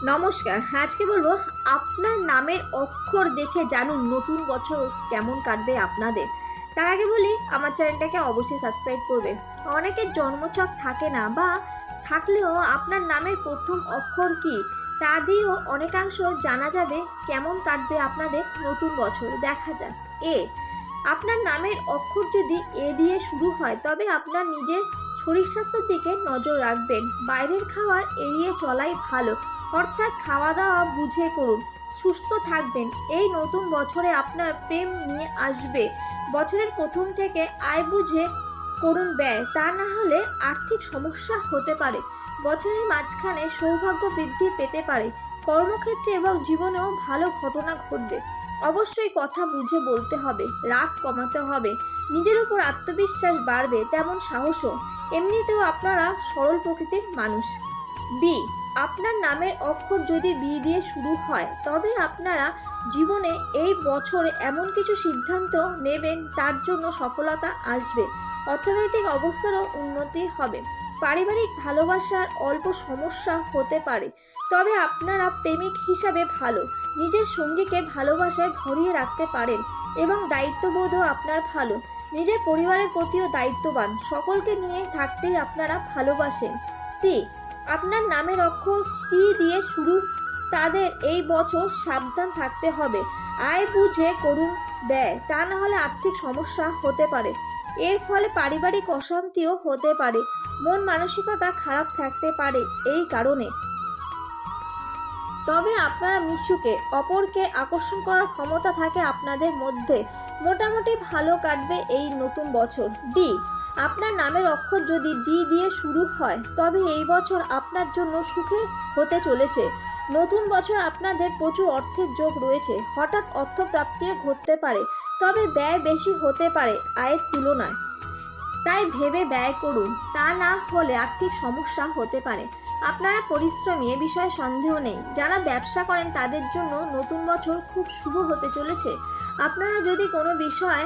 নমস্কার। আজকে বলবো আপনার নামের অক্ষর দেখে জানুন নতুন বছর কেমন কাটবে আপনাদের। তার আগে বলি আমার চ্যানেলটাকে অবশ্যই সাবস্ক্রাইব করবে। অনেকের জন্মছক থাকে না বা থাকলেও আপনার নামের প্রথম অক্ষর কি তা দিয়েও অনেকাংশ জানা যাবে কেমন কাটবে আপনাদের নতুন বছর। দেখা যাক। এ আপনার নামের অক্ষর যদি এ দিয়ে শুরু হয় তবে আপনার নিজের শরীর স্বাস্থ্যের দিকে নজর রাখবেন। বাইরের খাবার এড়িয়ে চলাই ভালো, অর্থাৎ খাওয়া দাওয়া বুঝে করুন। সুস্থ থাকবেন। এই নতুন বছরে আপনার প্রেম নিয়ে আসবে। বছরের প্রথম থেকে আয় বুঝে করুন ব্যয়, তা না হলে আর্থিক সমস্যা হতে পারে। বছরের মাঝখানে সৌভাগ্য বৃদ্ধি পেতে পারে। কর্মক্ষেত্রে এবং জীবনেও ভালো ঘটনা ঘটবে। অবশ্যই কথা বুঝে বলতে হবে, রাগ কমাতে হবে। নিজের উপর আত্মবিশ্বাস বাড়বে, তেমন সাহসও। এমনিতেও আপনারা সরল প্রকৃতির মানুষ। বি আপনার নামের অক্ষর যদি বি দিয়ে শুরু হয় তবে আপনারা জীবনে এই বছরে এমন কিছু সিদ্ধান্ত নেবেন তার জন্য সফলতা আসবে। অর্থনৈতিক অবস্থারও উন্নতি হবে। পারিবারিক ভালোবাসার অল্প সমস্যা হতে পারে, তবে আপনারা প্রেমিক হিসাবে ভালো। নিজের সঙ্গীকে ভালোবাসায় ভরিয়ে রাখতে পারেন এবং দায়িত্ববোধও আপনার ভালো। নিজের পরিবারের প্রতিও দায়িত্ববান। সকলকে নিয়ে থাকতেই আপনারা ভালোবাসেন। সি আপনার নামের অক্ষর সি দিয়ে শুরু, তাদের এই বছর সাবধান থাকতে হবে। আয় বুঝে করুন ব্যয়, তা না হলে আর্থিক সমস্যা হতে পারে। এর ফলে পারিবারিক অশান্তিও হতে পারে। মন মানসিকতা খারাপ থাকতে পারে এই কারণে। তবে আপনারা মিশুকে অপরকে আকর্ষণ করার ক্ষমতা থাকে আপনাদের মধ্যে। মোটামুটি ভালো কাটবে এই নতুন বছর। ডি আপনার নামের অক্ষর যদি ডি দিয়ে শুরু হয় তবে এই বছর আপনার জন্য সুখের হতে চলেছে। নতুন বছর আপনাদের প্রচুর অর্থের যোগ রয়েছে। হঠাৎ অর্থপ্রাপ্তিও ঘটতে পারে, তবে ব্যয় বেশি হতে পারে আয়ের তুলনায়। তাই ভেবে ব্যয় করুন, তা না হলে আর্থিক সমস্যা হতে পারে। আপনারা পরিশ্রমী, এ বিষয়ে সন্দেহ নেই। যারা ব্যবসা করেন তাদের জন্য নতুন বছর খুব শুভ হতে চলেছে। আপনারা যদি কোনো বিষয়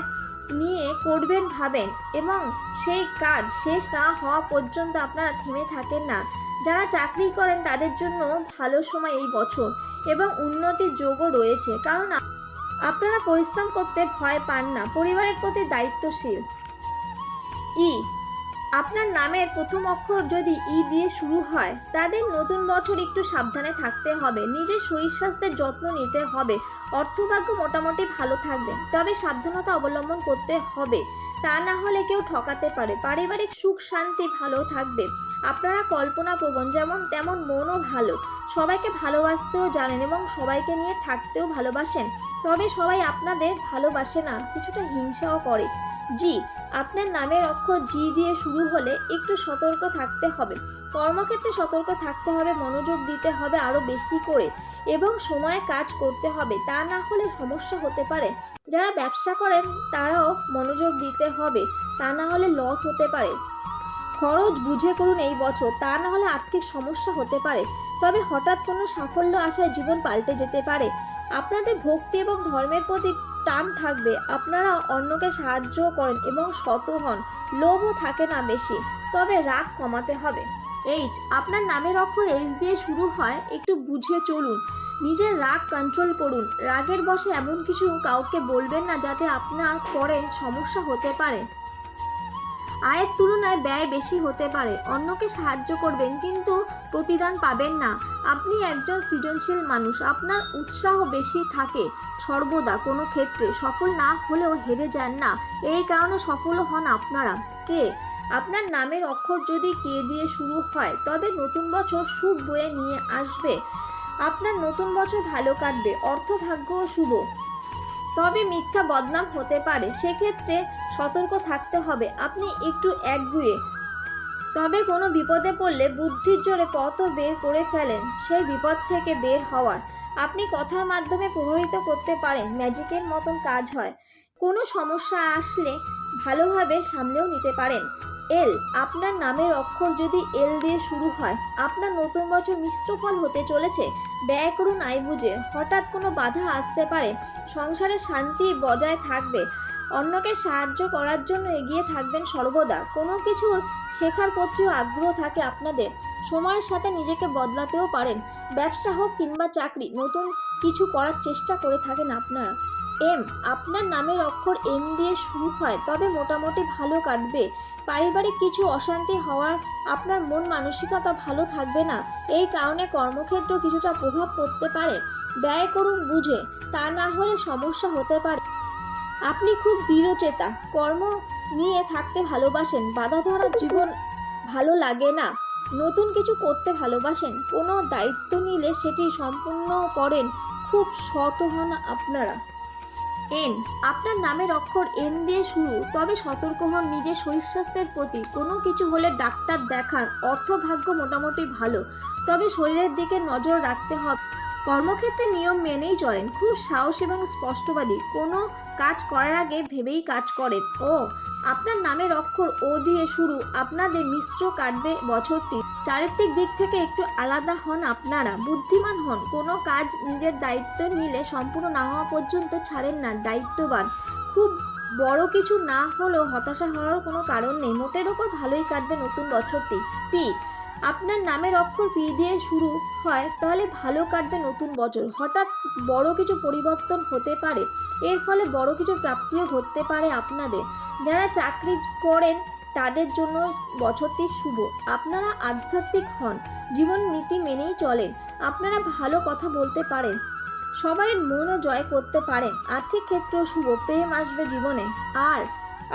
নিয়ে করবেন ভাবেন এবং সেই কাজ শেষ না হওয়া পর্যন্ত আপনারা থেমে থাকেন না। যারা চাকরি করেন তাদের জন্য ভালো সময় এই বছর এবং উন্নতির যোগও রয়েছে, কারণ আপনারা পরিশ্রম করতে ভয় পান না। পরিবারের প্রতি দায়িত্বশীল। ই আপনার নামের প্রথম অক্ষর যদি ই দিয়ে শুরু হয় তাদের নতুন বছর একটু সাবধানে থাকতে হবে। নিজের শরীর স্বাস্থ্যের যত্ন নিতে হবে। অর্থভাগ্য মোটামুটি ভালো থাকবে, তবে সাবধানতা অবলম্বন করতে হবে, তা না হলে কেউ ঠকাতে পারে। পারিবারিক সুখ শান্তি ভালো থাকবে। আপনারা কল্পনাপ্রবণ, যেমন তেমন মনও ভালো। সবাইকে ভালোবাসতেও জানেন এবং সবাইকে নিয়ে থাকতেও ভালোবাসেন। তবে সবাই আপনাদের ভালোবাসে না, কিছুটা হিংসাও করে। জি আপনার নামের অক্ষর জি দিয়ে শুরু হলে একটু সতর্ক থাকতে হবে। কর্মক্ষেত্রে সতর্ক থাকতে হবে, মনোযোগ দিতে হবে আরও বেশি করে এবং সময়ে কাজ করতে হবে, তা না হলে সমস্যা হতে পারে। যারা ব্যবসা করেন তারাও মনোযোগ দিতে হবে, তা না হলে লস হতে পারে। খরচ বুঝে করুন এই বছর, তা না হলে আর্থিক সমস্যা হতে পারে। তবে হঠাৎ কোনো সাফল্য আসায় জীবন পাল্টে যেতে পারে। আপনাদের ভক্তি এবং ধর্মের প্রতি টান থাকবে। আপনারা অন্যকে সাহায্য করেন এবং সৎ হন। লোভও থাকে না বেশি, তবে রাগ কমাতে হবে। এইচ আপনার নামের অক্ষর এইচ দিয়ে শুরু হয়, একটু বুঝে চলুন। নিজের রাগ কন্ট্রোল করুন। রাগের বশে এমন কিছু কাউকে বলবেন না যাতে আপনার পরে সমস্যা হতে পারে। আয়ের তুলনায় ব্যয় বেশি হতে পারে। অন্যকে সাহায্য করবেন কিন্তু প্রতিদান পাবেন না। আপনি একজন সৃজনশীল মানুষ, আপনার উৎসাহ বেশি থাকে সর্বদা। কোনো ক্ষেত্রে সফল না হলেও হেরে যান না, এই কারণে সফলও হন আপনারা। কে আপনার নামের অক্ষর যদি কে দিয়ে শুরু হয় তবে নতুন বছর সুখ বয়ে নিয়ে আসবে। আপনার নতুন বছর ভালো কাটবে। অর্থভাগ্যও শুভ, তবে মিথ্যা বদনাম হতে পারে, সেক্ষেত্রে সতর্ক থাকতে হবে। আপনি একটু একগুঁয়ে, তবে কোনো বিপদে পড়লে বুদ্ধির জোরে পথও বের করে ফেলেন সেই বিপদ থেকে বের হওয়ার। আপনি কথার মাধ্যমে প্রভাবিত করতে পারেন, ম্যাজিকের মতন কাজ হয়। কোনো সমস্যা আসলে ভালোভাবে সামলেও নিতে পারেন। এল আপনার নামের অক্ষর যদি এল দিয়ে শুরু হয় আপনার নতুন বছর মিশ্র ফল হতে চলেছে। ব্যয় করুন আয় বুঝে। হঠাৎ কোনো বাধা আসতে পারে। সংসারে শান্তি বজায় থাকবে। অন্যকে সাহায্য করার জন্য এগিয়ে থাকবেন সর্বদা। কোনো কিছুর শেখার প্রতিও আগ্রহ থাকে আপনাদের। সময়ের সাথে নিজেকে বদলাতেও পারেন। ব্যবসা হোক কিংবা চাকরি, নতুন কিছু করার চেষ্টা করে থাকেন আপনারা। এম, আপনার নামের অক্ষর এম দিয়ে শুরু হয়, তবে মোটামুটি ভালো কাটবে। পারিবারিক কিছু অশান্তি হওয়ার আপনার মন মানসিকতা ভালো থাকবে না, এই কারণে কর্মক্ষেত্র কিছুটা প্রভাব পড়তে পারে। ব্যয় করুন বুঝে, তা না হলে সমস্যা হতে পারে। আপনি খুব দৃঢ়চেতা, কর্ম নিয়ে থাকতে ভালোবাসেন, বাধা ধরা জীবন ভালো লাগে না, নতুন কিছু করতে ভালোবাসেন, কোনো দায়িত্ব নিলে সেটি সম্পূর্ণ করেন, খুব সৎ হন আপনারা। এন, আপনার নামের অক্ষর এন দিয়ে শুরু, তবে সতর্ক হন নিজের শরীর স্বাস্থ্যের প্রতি। কোনো কিছু হলে ডাক্তার দেখান। অর্থভাগ্য মোটামুটি ভালো, তবে শরীরের দিকে নজর রাখতে হবে। কর্মক্ষেত্রে নিয়ম মেনেই চলেন, খুব সাহস এবং স্পষ্টবাদী, কোনো কাজ করার আগে ভেবেই কাজ করেন। ও, আপনার নামের অক্ষর ও দিয়ে শুরু, আপনাদের মিশ্র কাটবে বছরটি। চারিত্রিক দিক থেকে একটু আলাদা হন আপনারা, বুদ্ধিমান হন, কোনো কাজ নিজের দায়িত্ব নিলে সম্পূর্ণ না হওয়া পর্যন্ত ছাড়েন না, দায়িত্ববান। খুব বড় কিছু না হলেও হতাশা হওয়ার কোনো কারণ নেই, মোটের ওপর ভালোই কাটবে নতুন বছরটি। পি, আপনার নামের অক্ষর পি দিয়ে শুরু হয়, তাহলে ভালো কাটবে নতুন বছর। হঠাৎ বড় কিছু পরিবর্তন হতে পারে, এর ফলে বড় কিছু প্রাপ্তিও ঘটতে পারে আপনাদের। যারা চাকরি করেন তাদের জন্য বছরটি শুভ। আপনারা আধ্যাত্মিক হন, জীবন নীতি মেনেই চলেন, আপনারা ভালো কথা বলতে পারেন, সবাই মনও জয় করতে পারেন। আর্থিক ক্ষেত্র শুভ, প্রেম আসবে জীবনে। আর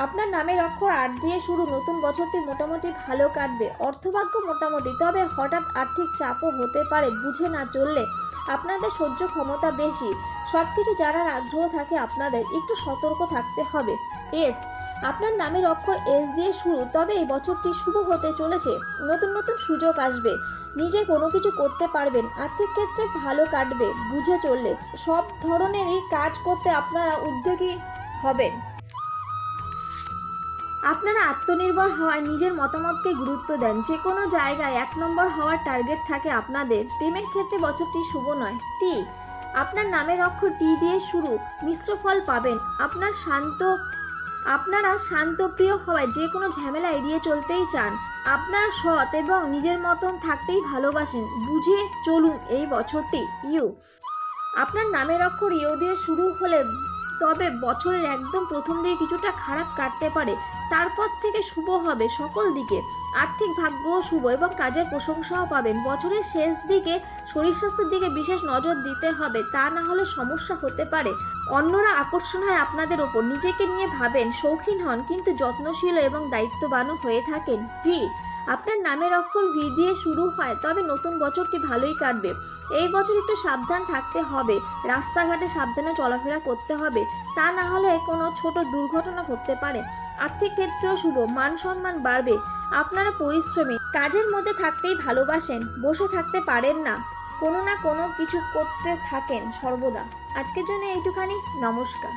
আপনার নামের অক্ষর আট দিয়ে শুরু, নতুন বছরটি মোটামুটি ভালো কাটবে। অর্থভাগ্য মোটামুটি, তবে হঠাৎ আর্থিক চাপও হতে পারে, বুঝে না চললে। আপনাদের সহ্য ক্ষমতা বেশি, সব কিছু জানার আগ্রহ থাকে আপনাদের, একটু সতর্ক থাকতে হবে। এস, আপনার নামের অক্ষর এস দিয়ে শুরু, তবে এই বছরটি শুভ হতে চলেছে, নতুন নতুন সুযোগ আসবে, নিজে কোনো কিছু করতে পারবেন, আর্থিক ক্ষেত্রে ভালো কাটবে, বুঝে চললে। সব ধরনেরই কাজ করতে আপনারা উদ্যোগী হবেন। আপনারা আত্মনির্ভর হওয়ায় নিজের মতামতকে গুরুত্ব দেন, যে কোনো জায়গায় 1 নম্বর হওয়ার টার্গেট থাকে আপনাদের। প্রেমের ক্ষেত্রে বছরটি শুভ নয়। টি, আপনার নামের অক্ষর টি দিয়ে শুরু, মিশ্র ফল পাবেন। আপনারা শান্তপ্রিয় হওয়ায় যে কোনো ঝামেলা এড়িয়ে চলতেই চান। আপনার সৎ এবং নিজের মতন থাকতেই ভালোবাসেন, বুঝে চলুন এই বছরটি। ইউ, আপনার নামের অক্ষর ইউ দিয়ে শুরু হলে, তবে বছরের একদম প্রথম দিকে কিছুটা খারাপ কাটতে পারে, তারপর থেকে শুভ হবে সকল দিকে। আর্থিক ভাগ্যও শুভ এবং কাজের প্রশংসাও পাবেন। বছরের শেষ দিকে শরীর স্বাস্থ্যের দিকে বিশেষ নজর দিতে হবে, তা না হলে সমস্যা হতে পারে। অন্যরা আকর্ষণ হয় আপনাদের ওপর, নিজেকে নিয়ে ভাবেন, শৌখিন হন, কিন্তু যত্নশীল এবং দায়িত্ববানও হয়ে থাকেন। ভি, আপনার নামের অক্ষর ভি দিয়ে শুরু হয়, তবে নতুন বছরটি ভালোই কাটবে। এই বছর একটু সাবধান থাকতে হবে, রাস্তাঘাটে সাবধানে চলাফেরা করতে হবে, তা না হলে কোনো ছোট দুর্ঘটনা ঘটতে পারে। আর্থিক ক্ষেত্রেও শুভ, মান সম্মান বাড়বে। আপনারা পরিশ্রমী, কাজের মধ্যে থাকতেই ভালোবাসেন, বসে থাকতে পারেন না, কোনো না কোনো কিছু করতে থাকেন সর্বদা। আজকের জন্য এইটুখানি, নমস্কার।